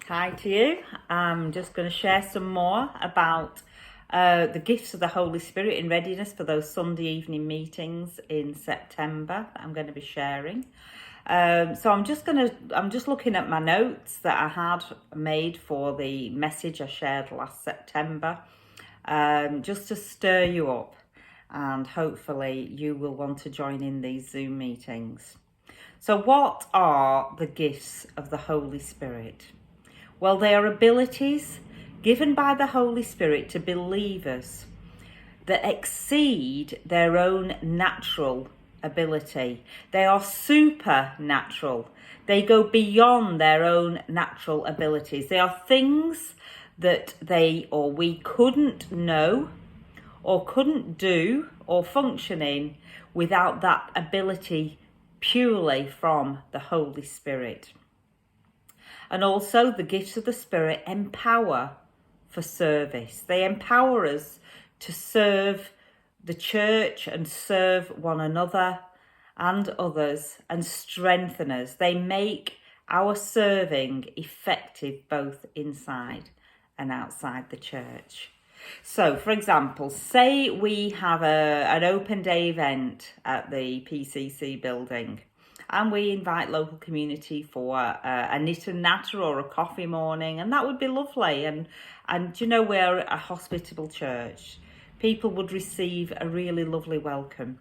Hi to you. I'm just going to share some more about the gifts of the Holy Spirit in readiness for those Sunday evening meetings in September that I'm going to be sharing. So I'm just looking at my notes that I had made for the message I shared last September, just to stir you up, and hopefully you will want to join in these Zoom meetings. So what are the gifts of the Holy Spirit? Well, they are abilities given by the Holy Spirit to believers that exceed their own natural ability. They are supernatural. They go beyond their own natural abilities. They are things that we couldn't know or couldn't do or function in without that ability purely from the Holy Spirit. And also the gifts of the Spirit empower for service. They empower us to serve the church and serve one another and others and strengthen us. They make our serving effective both inside and outside the church. So, for example, say we have an open day event at the PCC building, and we invite local community for a knit and natter or a coffee morning, and that would be lovely. And you know, we're a hospitable church. People would receive a really lovely welcome,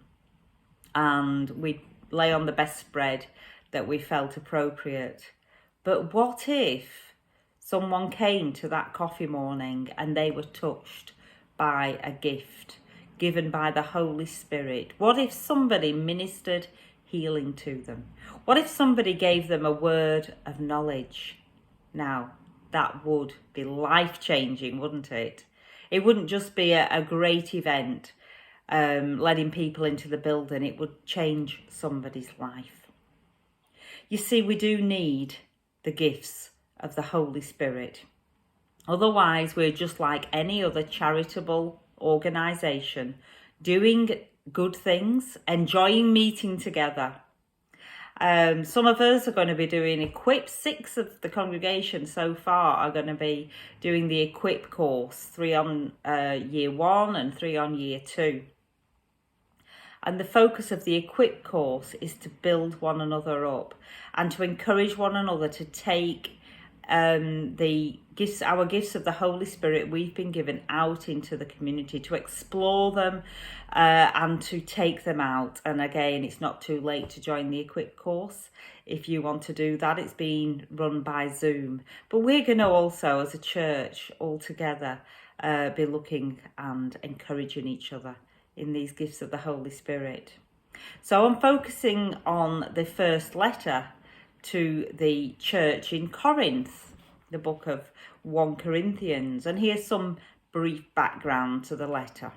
and we'd lay on the best spread that we felt appropriate. But what if someone came to that coffee morning and they were touched by a gift given by the Holy Spirit? What if somebody ministered healing to them? What if somebody gave them a word of knowledge? Now, that would be life-changing, wouldn't it? It wouldn't just be a great event, letting people into the building. It would change somebody's life. You see, we do need the gifts of the Holy Spirit. Otherwise, we're just like any other charitable organisation, doing good things, enjoying meeting together. Some of us are going to be doing Equip. 6 of the congregation so far are going to be doing the Equip course, 3 on year 1 and 3 on year 2. And the focus of the Equip course is to build one another up and to encourage one another to take our gifts of the Holy Spirit we've been given out into the community, to explore them and to take them out. And again, it's not too late to join the Equip course if you want to do that. It's being run by Zoom. But we're going to also, as a church all together, be looking and encouraging each other in these gifts of the Holy Spirit. So I'm focusing on the first letter to the church in Corinth, the book of 1 Corinthians, and here's some brief background to the letter.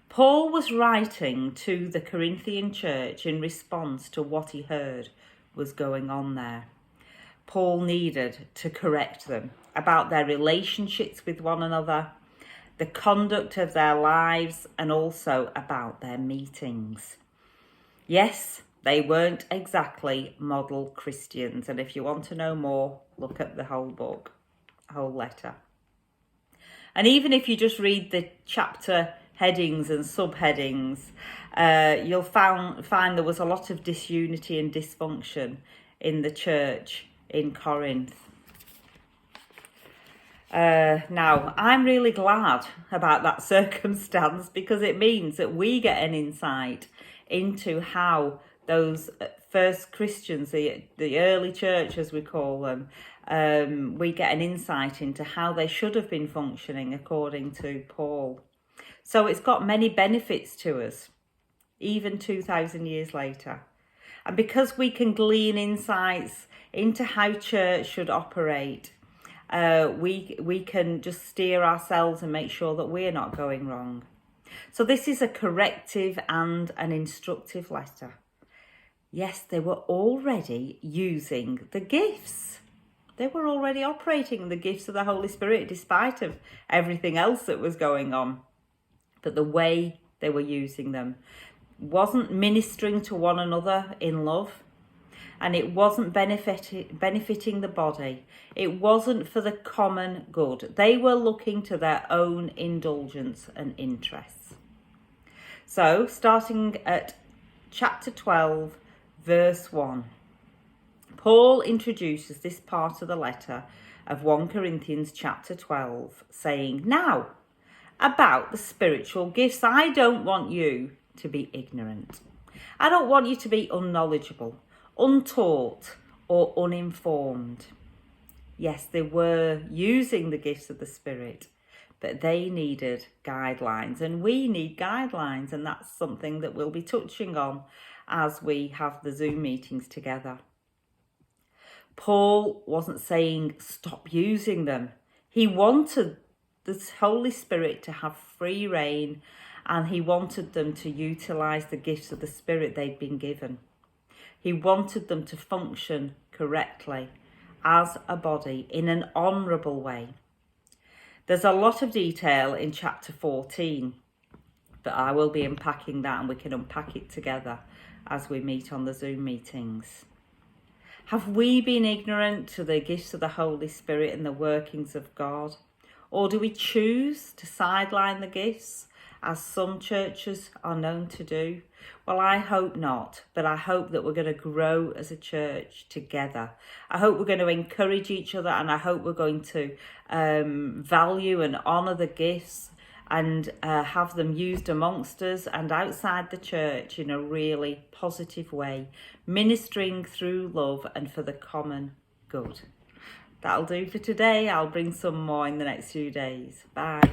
Paul was writing to the Corinthian church in response to what he heard was going on there. Paul needed to correct them about their relationships with one another, the conduct of their lives, and also about their meetings. Yes, they weren't exactly model Christians, and if you want to know more, look at the whole book, whole letter. And even if you just read the chapter headings and subheadings, you'll find there was a lot of disunity and dysfunction in the church in Corinth. Now, I'm really glad about that circumstance, because it means that we get an insight into how those first Christians, the early church as we call them, we get an insight into how they should have been functioning according to Paul. So it's got many benefits to us, even 2,000 years later. And because we can glean insights into how church should operate, we can just steer ourselves and make sure that we're not going wrong. So this is a corrective and an instructive letter. Yes, they were already using the gifts. They were already operating the gifts of the Holy Spirit despite of everything else that was going on. But the way they were using them wasn't ministering to one another in love, and it wasn't benefiting the body. It wasn't for the common good. They were looking to their own indulgence and interests. So, starting at chapter 12, verse 1, Paul introduces this part of the letter of 1 Corinthians chapter 12, saying, "Now, about the spiritual gifts, I don't want you to be ignorant. I don't want you to be unknowledgeable, untaught, or uninformed." Yes, they were using the gifts of the Spirit, but they needed guidelines, and we need guidelines, and that's something that we'll be touching on as we have the Zoom meetings together. Paul wasn't saying stop using them. He wanted the Holy Spirit to have free reign, and he wanted them to utilize the gifts of the Spirit they'd been given. He wanted them to function correctly as a body in an honourable way. There's a lot of detail in chapter 14, but I will be unpacking that, and we can unpack it together as we meet on the Zoom meetings. Have we been ignorant to the gifts of the Holy Spirit and the workings of God? Or do we choose to sideline the gifts, as some churches are known to do? Well, I hope not, but I hope that we're going to grow as a church together. I hope we're going to encourage each other, and I hope we're going to value and honour the gifts and have them used amongst us and outside the church in a really positive way, ministering through love and for the common good. That'll do for today. I'll bring some more in the next few days. Bye.